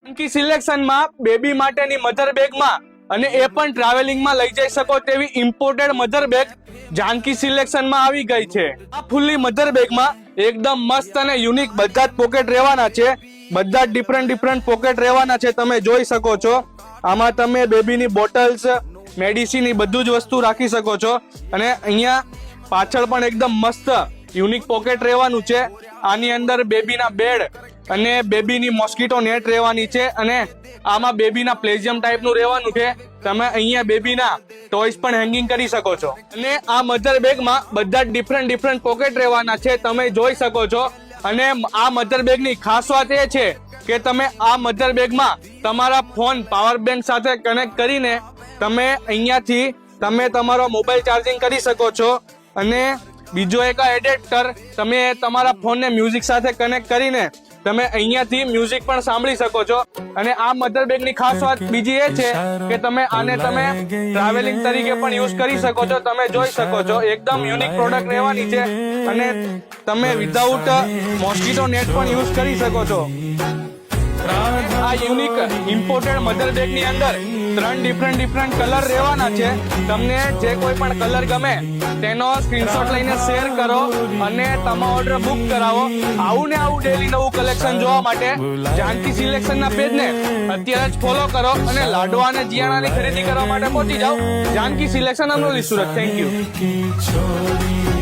Janaki સિલેક્શનમાં baby માટેની mother બેગમાં અને એ પણ ટ્રાવેલિંગમાં લઈ જઈ શકો તેવી ઇમ્પોર્ટેડ મધર બેગ જાનકી સિલેક્શનમાં આવી ગઈ છે। આ ફૂલ્લી મધર બેગમાં એકદમ મસ્ત અને યુનિક બધા જ પોકેટ રહેવાના છે, બધા જ ડિફરન્ટ પોકેટ રહેવાના છે। તમે જોઈ શકો છો આમાં તમે બેબીની બોટલ્સ, મેડિસિન બધું જ વસ્તુ રાખી શકો છો અને અહીંયા પાછળ પણ એકદમ મસ્ત યુનિક પોકેટ રહેવાનું છે। આની અંદર બેબીના બેડ અને બેબીની મોસ્કીટો નેટ રહેવાની છે અને આમાં બેબીના પ્લેજિયમ ટાઈપનું રહેવાનું છે। તમે અહીંયા બેબીના ટોયસ પણ હેંગિંગ કરી શકો છો અને આ મધર બેગમાં બધા જ ડિફરન્ટ પોકેટ રહેવાના છે, તમે જોઈ શકો છો। અને આ મધર બેગની ખાસ વાત એ છે કે તમે આ મધર બેગમાં તમારા ફોન પાવર બેંક સાથે કનેક્ટ કરીને તમે અહીંયાથી તમે તમારો મોબાઈલ ચાર્જિંગ કરી શકો છો અને બીજો એક એડેપ્ટર તમે તમારા ફોનને મ્યુઝિક સાથે કનેક્ટ કરીને તમે અહીંયાથી મ્યુઝિક પણ સાંભળી શકો છો। અને આ મધર બેગની ખાસ વાત બીજી એ છે કે તમે આને તમે ટ્રાવેલિંગ તરીકે પણ યુઝ કરી શકો છો। તમે જોઈ શકો છો એકદમ યુનિક પ્રોડક્ટ રહેવાની છે અને તમે વિધાઉટ મોસ્કીટો નેટ પણ યુઝ કરી શકો છો। આ યુનિક ઇમ્પોર્ટેડ મધર બેગ ની અંદર 3 ડિફરન્ટ કલર રહેવાના છે। તમને જે કોઈ પણ કલર ગમે તેનો સ્ક્રીનશોટ લઈને શેર કરો અને તમારો ઓર્ડર બુક કરાવો। આવું ને આવું ડેલી નવું કલેક્શન જોવા માટે જાનકી સિલેક્શનના પેજને અત્યારે જ ફોલો કરો અને લાડવા અને જીયાણાની ખરીદી કરવા માટે પહોંચી જાઓ। Janki selection Amroli Surat. Thank you.